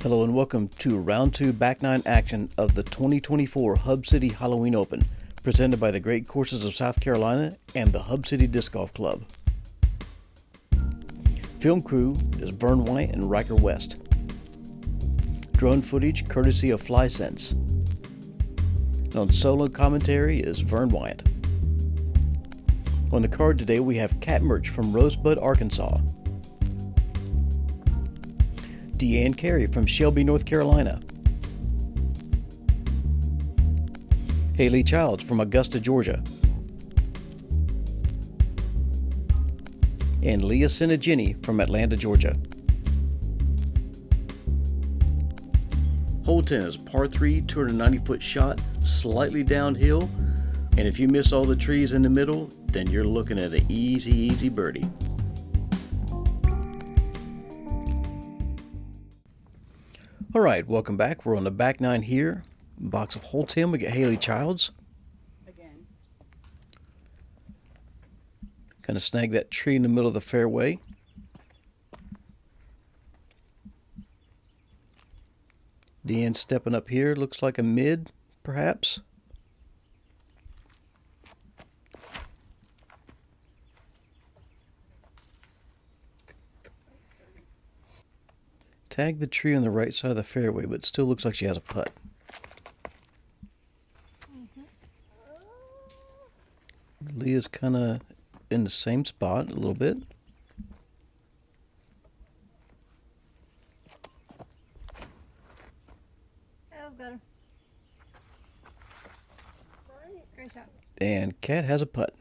Hello and welcome to round 2 back 9 action of the 2024 Hub City Halloween Open, presented by the Great Courses of South Carolina and the Hub City Disc Golf Club. Film crew is Vern Weygandt and Ryker West. Drone footage courtesy of FlySense. And on solo commentary is Vern Weygandt. On the card today we have Mertsch from Rosebud, Arkansas. Deann Carey from Shelby, North Carolina. Haley Childs from Augusta, Georgia. And Leah Tsinajinnie from Atlanta, Georgia. Hole 10 is a par 3, 290-foot shot, slightly downhill, and if you miss all the trees in the middle, then you're looking at an easy birdie. Alright, welcome back. We're on the back 9 here. Box of hole 10, we get Haley Childs. Again. Kind of snag that tree in the middle of the fairway. Deann stepping up here. Looks like a mid, perhaps. Tag the tree on the right side of the fairway, but still looks like she has a putt. Leah's kind of in the same spot a little bit. That was better. Great shot. And Kat has a putt.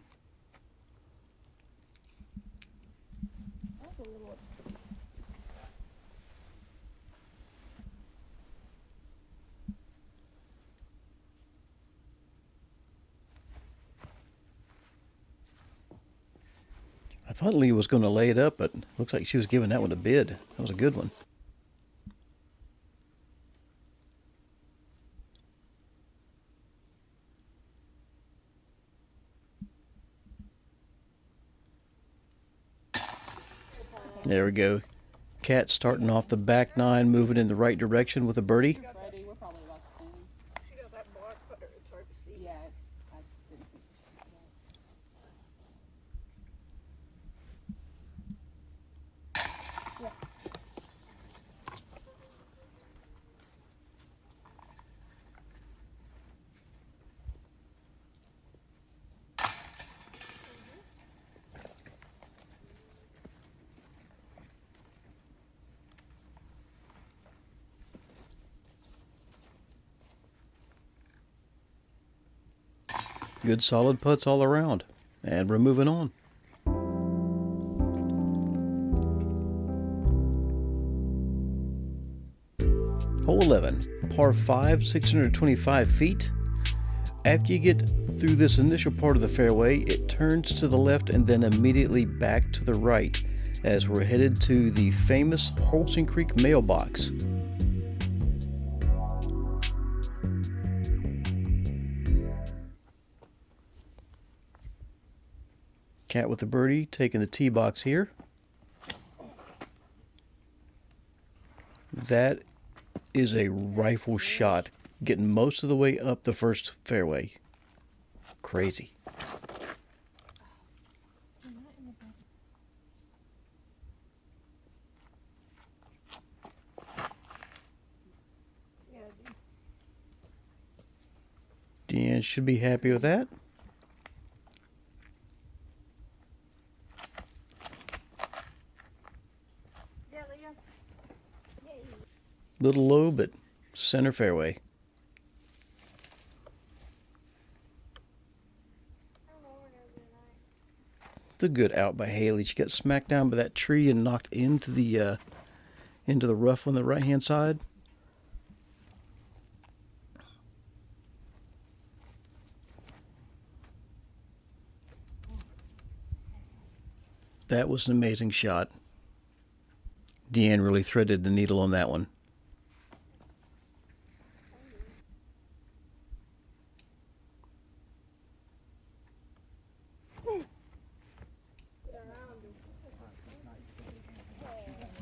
I thought Leah was going to lay it up, but looks like she was giving that one a bid. That was a good one. There we go. Kat starting off the back 9, moving in the right direction with a birdie. Ready? We're probably about the same. She got that black putter. It's hard to see. Yeah, I didn't think so. Yeah. Good solid putts all around. And we're moving on. Hole 11, par 5, 625 feet. After you get through this initial part of the fairway, it turns to the left and then immediately back to the right as we're headed to the famous Holston Creek mailbox. Kat with the birdie, taking the tee box here. That is a rifle shot, getting most of the way up the first fairway. Crazy. Deann should be happy with that. Little low, but center fairway. It's a good out by Haley. She got smacked down by that tree and knocked into the rough on the right hand side. That was an amazing shot. Deann really threaded the needle on that one.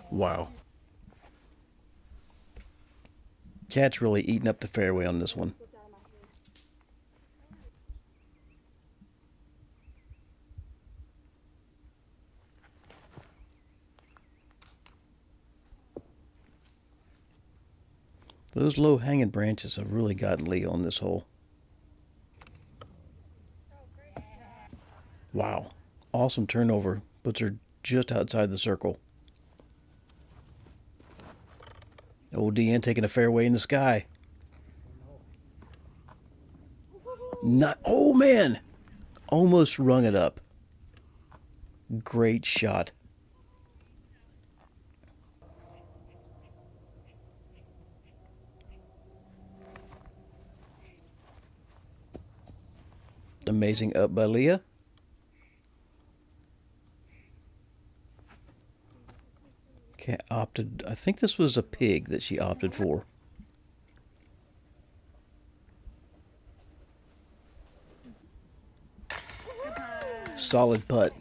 Wow. Cat's really eating up the fairway on this one. Get out of my hair. Those low hanging branches have really gotten Leah on this hole. Wow. Awesome turnover. Puts her just outside the circle. Old Deann taking a fairway in the sky. Not. Oh, man. Almost rung it up. Great shot. Amazing up by Leah. Cat opted. I think this was a pig that she opted for. Solid putt.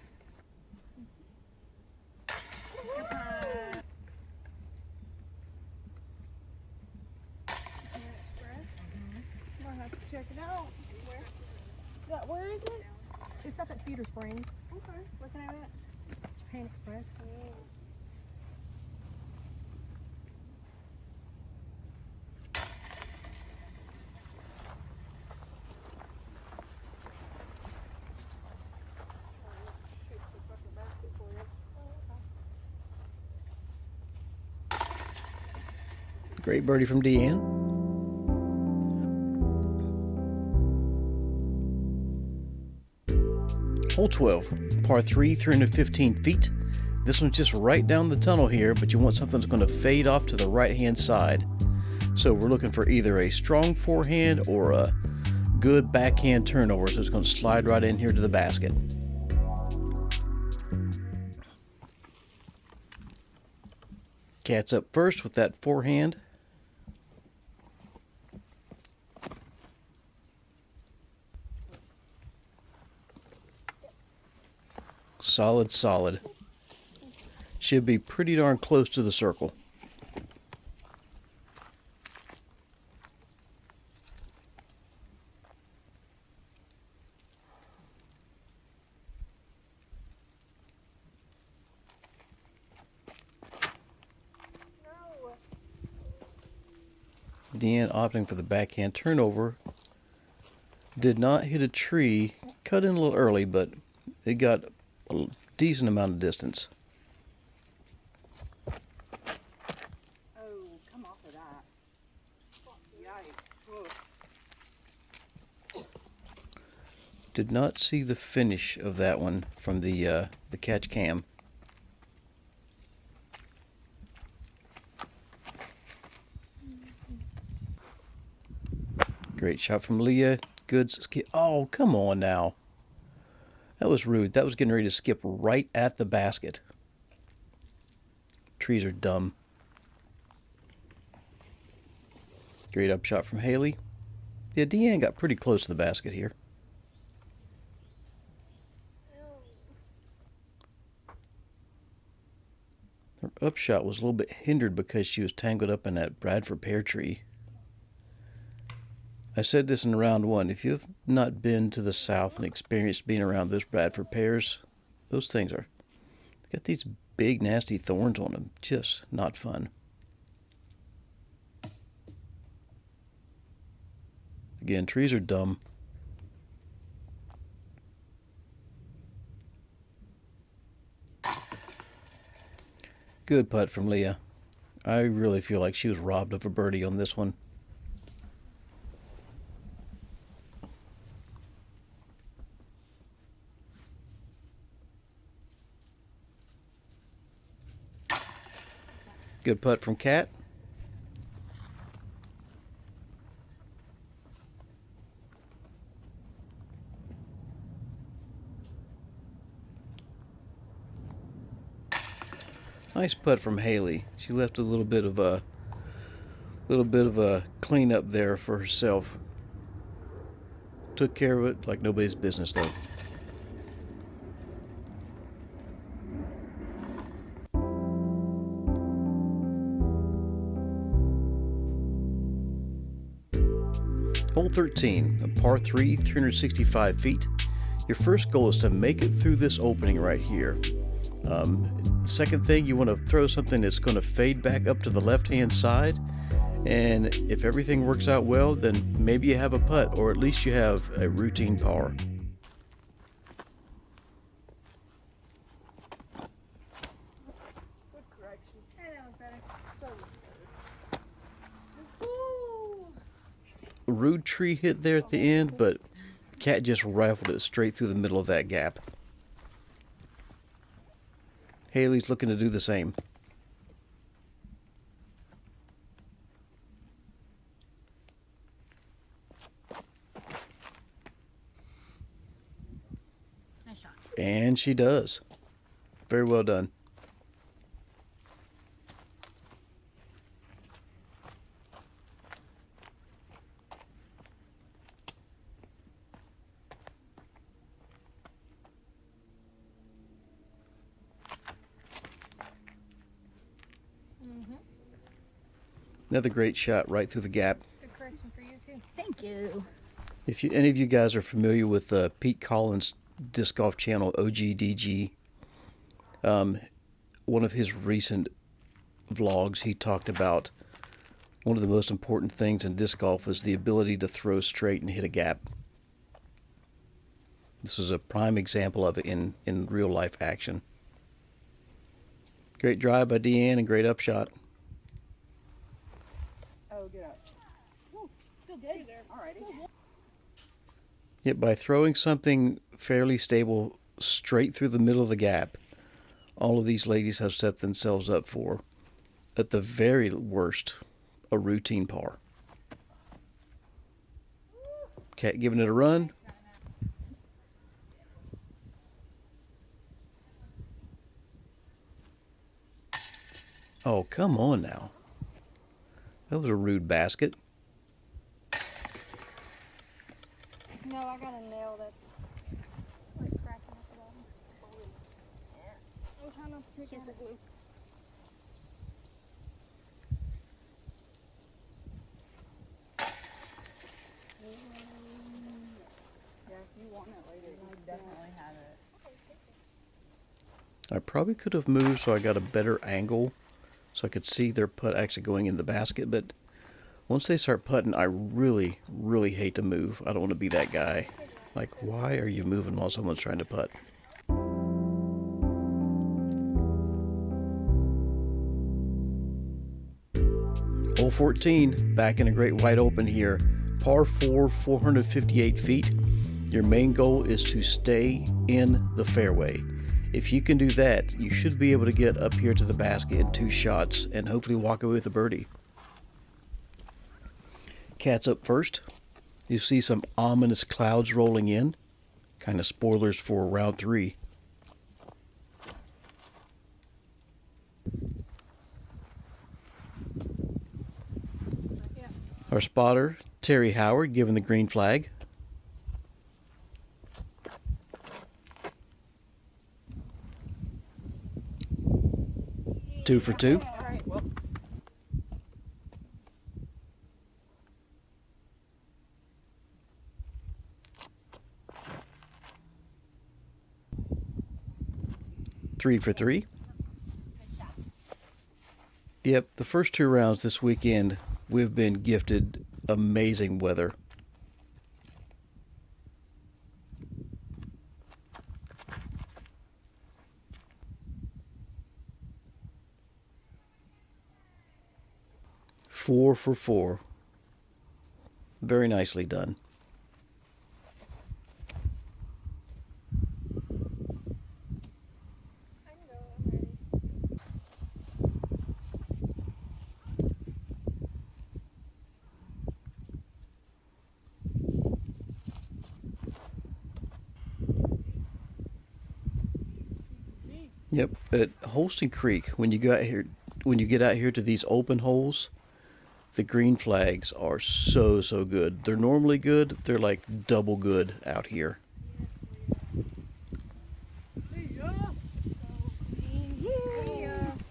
Might have to check it out. Where? Yeah, where is it? It's up at Cedar Springs. Okay. What's the name of it? Japan Express. Great birdie from Deann. Hole 12, par 3, 315 feet. This one's just right down the tunnel here, but you want something that's going to fade off to the right-hand side. So we're looking for either a strong forehand or a good backhand turnover, so it's going to slide right in here to the basket. Cat's up first with that forehand. Solid, solid. Should be pretty darn close to the circle. Deann opting for the backhand turnover. Did not hit a tree. Cut in a little early, but it got a decent amount of distance. Oh, come off of that. Yikes. Ugh. Did not see the finish of that one from the catch cam. Great shot from Leah. Good skip. Oh, come on now. That was rude. That was getting ready to skip right at the basket. Trees are dumb. Great up shot from Haley. Yeah, Deann got pretty close to the basket here. Her upshot was a little bit hindered because she was tangled up in that Bradford pear tree. I said this in round one. If you've not been to the south and experienced being around those Bradford pears, those things are got these big nasty thorns on them. Just not fun. Again, trees are dumb. Good putt from Leah. I really feel like she was robbed of a birdie on this one. Good putt from Cat. Nice putt from Haley. She left a little bit of a cleanup there for herself. Took care of it like nobody's business though. Hole 13, a par 3, 365 feet. Your first goal is to make it through this opening right here. Second thing, you want to throw something that's going to fade back up to the left-hand side. And if everything works out well, then maybe you have a putt, or at least you have a routine par. Good correction. Hey, that was better. So A rude tree hit there at the end, but Cat just rifled it straight through the middle of that gap. Haley's looking to do the same. nice shot. And she does. Very well done. Another great shot right through the gap. Good correction for you too. Thank you. If any of you guys are familiar with Pete Collins' disc golf channel, OGDG, one of his recent vlogs, he talked about one of the most important things in disc golf is the ability to throw straight and hit a gap. This is a prime example of it in real life action. Great drive by Deann and great upshot. Oh, get up. Feel good there. Alrighty. Yet by throwing something fairly stable straight through the middle of the gap, all of these ladies have set themselves up for, at the very worst, a routine par. Cat giving it a run. Oh, come on now. That was a rude basket. No, I got a nail that's like cracking at the bottom. I'm trying to pick super glue. Yeah, if you want it later, you definitely have it. I probably could have moved so I got a better angle so I could see their putt actually going in the basket, but once they start putting, I really, really hate to move. I don't want to be that guy. Like, why are you moving while someone's trying to putt? Hole 14, back in a great wide open here. Par 4, 458 feet. Your main goal is to stay in the fairway. If you can do that, you should be able to get up here to the basket in 2 shots and hopefully walk away with a birdie. Cat's up first. You see some ominous clouds rolling in. Kind of spoilers for round 3. Our spotter, Terry Howard, giving the green flag. Two for two. All right, well. Three for three. Yep, the first 2 rounds this weekend, we've been gifted amazing weather. Four for 4. Very nicely done. Yep, at Holston Creek, when you get out here to these open holes, the green flags are so good. They're normally good. They're like double good out here.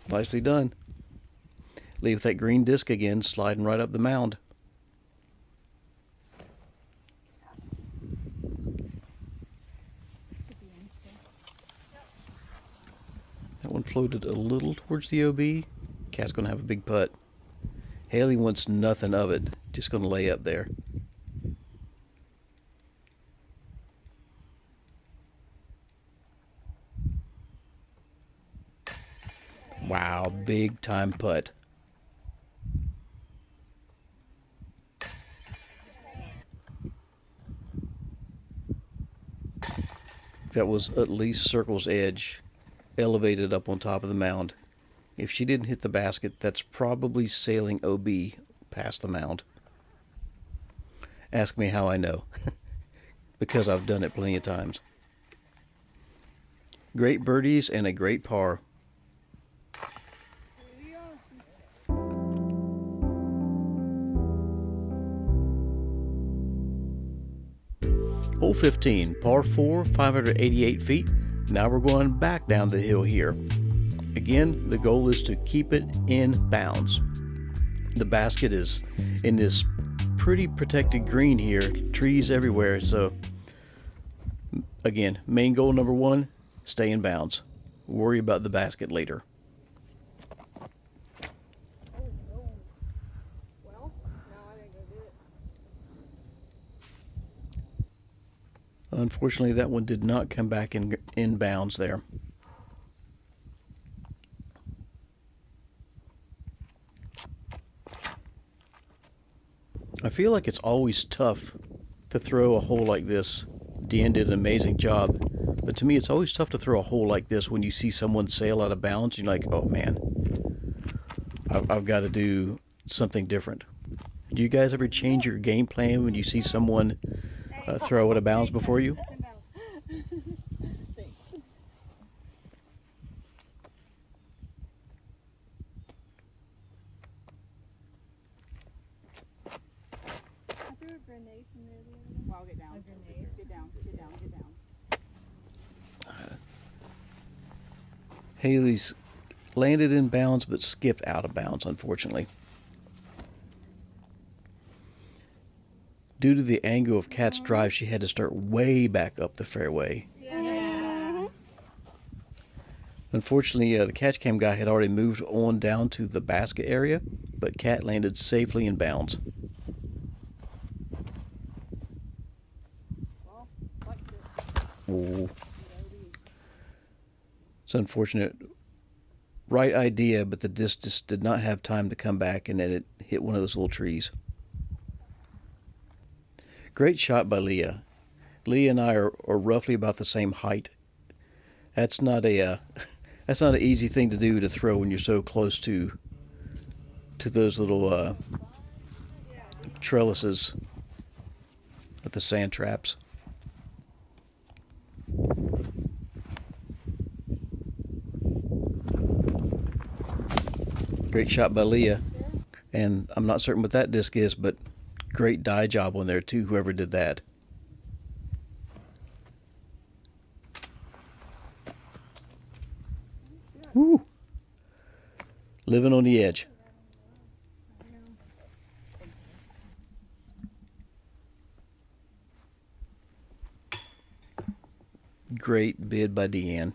Nicely done. Leah with that green disc again, sliding right up the mound. floated a little towards the OB. Cat's going to have a big putt. Haley wants nothing of it. Just going to lay up there. Wow, big time putt. That was at least circle's edge, elevated up on top of the mound. If she didn't hit the basket, that's probably sailing OB past the mound. Ask me how I know. Because I've done it plenty of times. Great birdies and a great par. Hole 15, par 4, 588 feet. Now we're going back down the hill here. Again, the goal is to keep it in bounds. The basket is in this pretty protected green here, trees everywhere. So again, main goal number 1, stay in bounds. Worry about the basket later. Unfortunately, that one did not come back in bounds there. I feel like it's always tough to throw a hole like this. Deann did an amazing job, but to me it's always tough to throw a hole like this when you see someone sail out of bounds. You're like, oh man, I've got to do something different. Do you guys ever change your game plan when you see someone throw out of bounds before you? Well, get down. Get down. Get down. Get down. Haley's landed in bounds but skipped out of bounds, unfortunately. Due to the angle of Kat's drive, she had to start way back up the fairway. Yeah. Unfortunately, the catch cam guy had already moved on down to the basket area, but Kat landed safely in bounds. Oh. It's unfortunate. Right idea, but the disc just did not have time to come back, and then it hit one of those little trees. Great shot by Leah. Leah and I are roughly about the same height. That's not an easy thing to do, to throw when you're so close to those little trellises with the sand traps. Great shot by Leah, and I'm not certain what that disc is, but great die job on there too, whoever did that. Woo! Living on the edge. Great bid by Deann.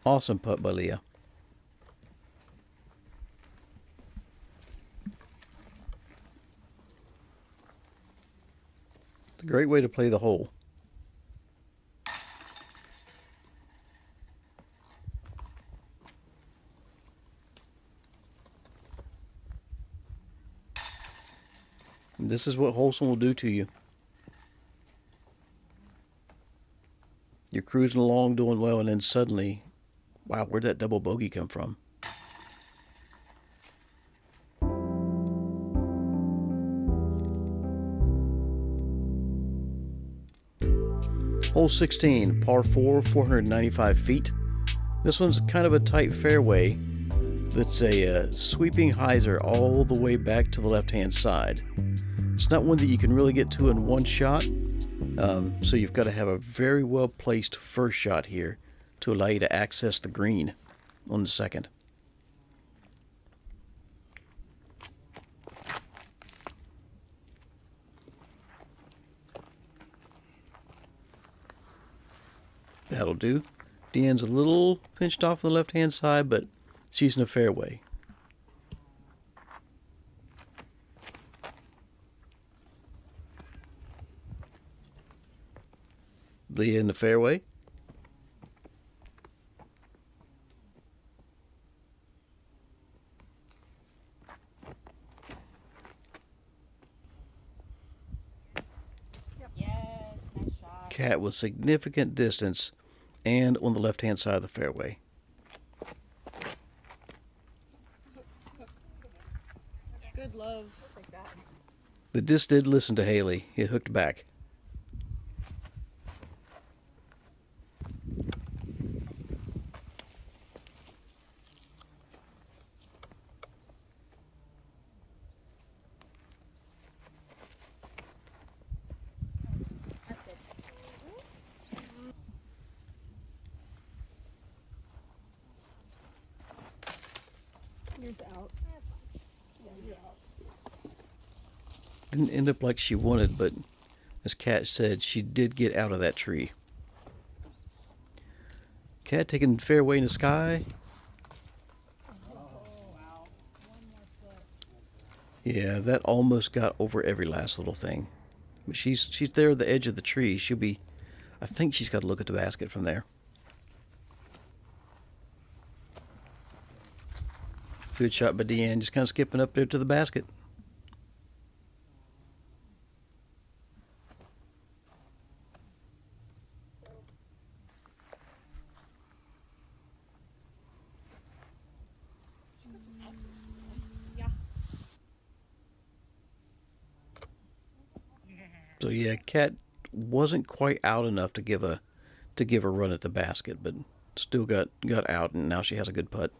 Awesome putt by Leah. It's a great way to play the hole. And this is what Holston will do to you. You're cruising along doing well, and then suddenly, wow, where'd that double bogey come from? Hole 16, par 4, 495 feet. This one's kind of a tight fairway. That's a sweeping hyzer all the way back to the left-hand side. It's not one that you can really get to in one shot, so you've got to have a very well placed first shot here to allow you to access the green on the second. That'll do. Deann's a little pinched off on the left-hand side, but she's in the fairway. Leah in the fairway. Yes, nice shot. Cat with significant distance and on the left-hand side of the fairway. Good love. Like that. The disc did listen to Haley. It hooked back. That's good. Yours out. Yeah, you're out. Didn't end up like she wanted, but as Kat said, she did get out of that tree. Kat taking fairway in the sky. Yeah, that almost got over every last little thing. But she's there at the edge of the tree. She'll be, I think she's got to look at the basket from there. Good shot by Deann, just kind of skipping up there to the basket. Yeah. So yeah, Kat wasn't quite out enough to give a run at the basket, but still got out, and now she has a good putt.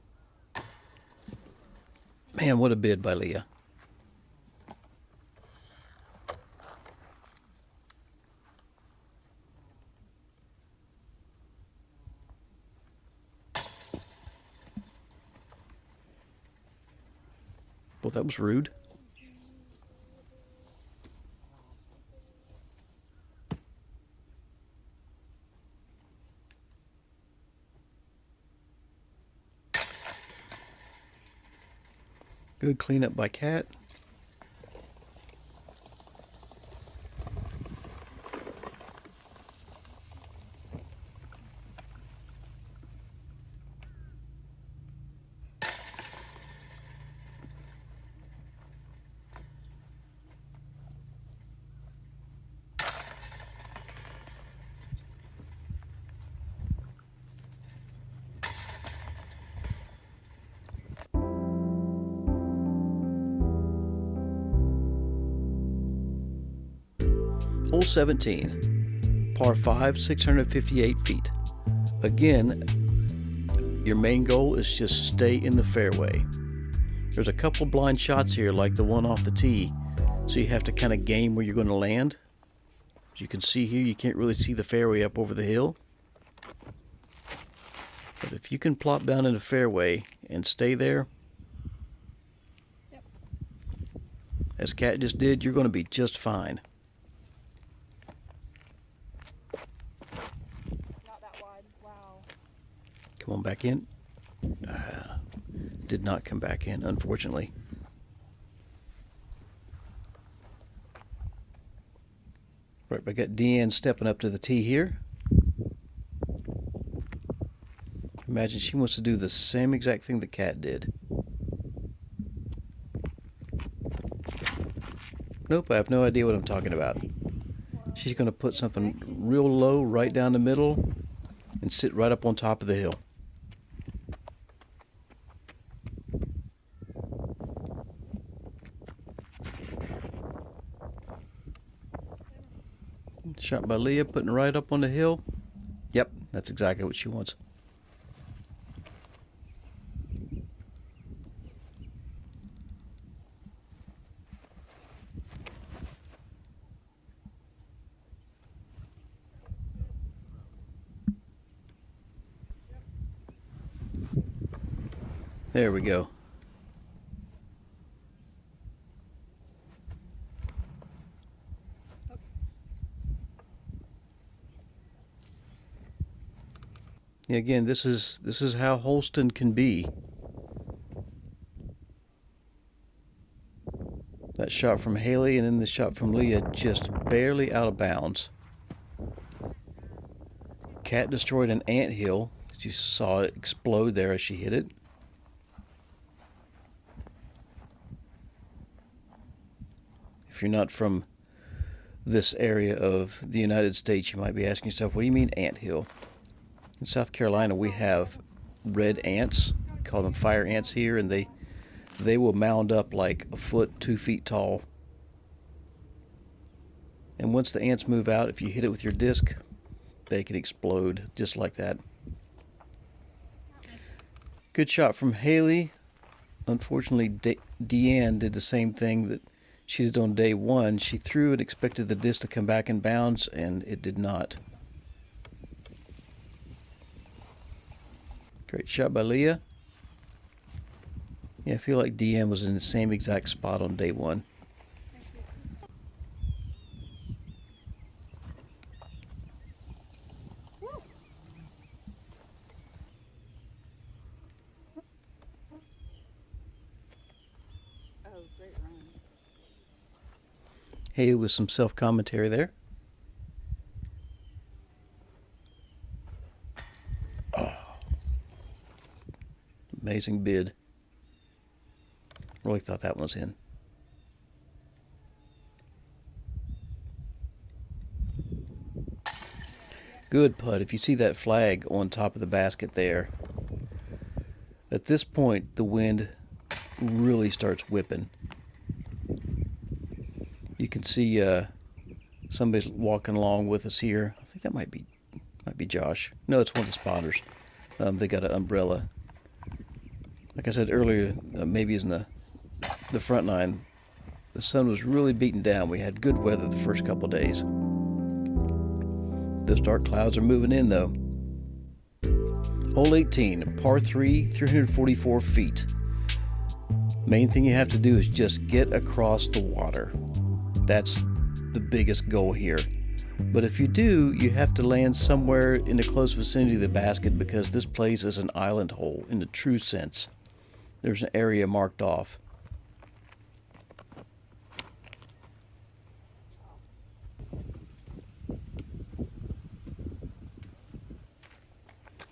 Man, what a bid by Leah. Well, that was rude. Good cleanup by Kat. Hole 17, par 5, 658 feet. Again, your main goal is just stay in the fairway. There's a couple blind shots here, like the one off the tee, so you have to kind of game where you're going to land. As you can see here, you can't really see the fairway up over the hill. But if you can plop down in the fairway and stay there, Yep. as Kat just did, you're going to be just fine. Not that wide. Wow. Come on back in. Did not come back in, unfortunately. Right, I got Deann stepping up to the tee here. Imagine she wants to do the same exact thing the cat did. Nope, I have no idea what I'm talking about. She's going to put something real low right down the middle and sit right up on top of the hill. Shot by Leah, putting right up on the hill. Yep, that's exactly what she wants. There we go. Yeah, again, this is how Holston can be. That shot from Haley and then the shot from Leah just barely out of bounds. Cat destroyed an anthill. You saw it explode there as she hit it. If you're not from this area of the United States, you might be asking yourself, what do you mean anthill? In South Carolina, we have red ants. We call them fire ants here, and they will mound up like a foot, 2 feet tall. And once the ants move out, if you hit it with your disc, they can explode just like that. Good shot from Haley. Unfortunately, Deann did the same thing that she did on day one. She threw and expected the disc to come back in bounds, and it did not. Great shot by Leah. Yeah, I feel like Deann was in the same exact spot on day one. Oh, great run. Hey, with some self-commentary there. Oh. Amazing bid. Really thought that one was in. Good putt. If you see that flag on top of the basket there, at this point the wind really starts whipping. You can see somebody's walking along with us here. I think that might be Josh. No, it's one of the spotters. They got an umbrella. Like I said earlier, maybe it's in the front line. The sun was really beating down. We had good weather the first couple days. Those dark clouds are moving in though. Hole 18, par 3, 344 feet. Main thing you have to do is just get across the water. That's the biggest goal here. But if you do, you have to land somewhere in the close vicinity of the basket because this place is an island hole in the true sense. There's an area marked off.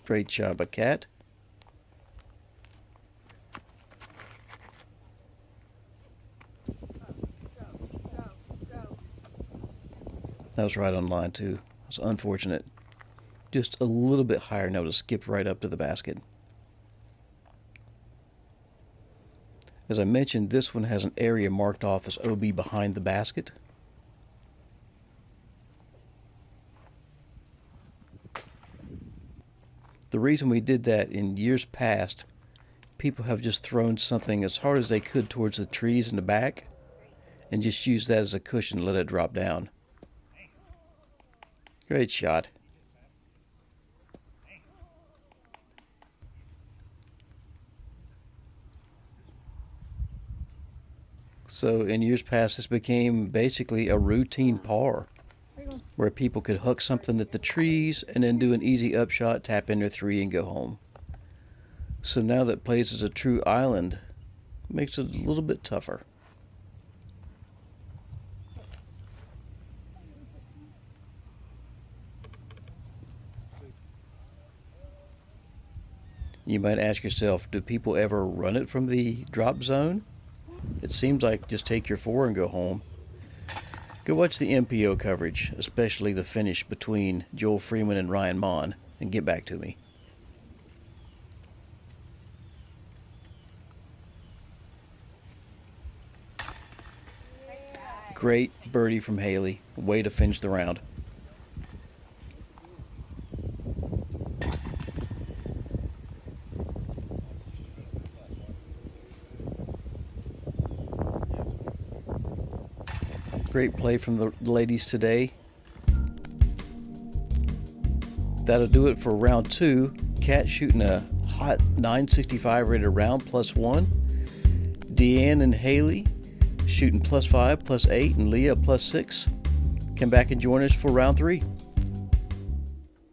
Great job by Cat. That was right on line too. It was unfortunate. Just a little bit higher and I would have skipped right up to the basket. As I mentioned, this one has an area marked off as OB behind the basket. The reason we did that in years past, people have just thrown something as hard as they could towards the trees in the back and just used that as a cushion and let it drop down. Great shot. So in years past, this became basically a routine par where people could hook something at the trees and then do an easy upshot, tap in their 3 and go home. So now that place is a true island, it makes it a little bit tougher. You might ask yourself, do people ever run it from the drop zone? It seems like just take your 4 and go home. Go watch the FPO coverage, especially the finish between Joel Freeman and Ryan Mon, and get back to me. Great birdie from Haley. Way to finish the round. Great play from the ladies today. That'll do it for round 2. Kat shooting a hot 965 rated round +1. Deann and Haley shooting +5, +8, and Leah +6. Come back and join us for round 3.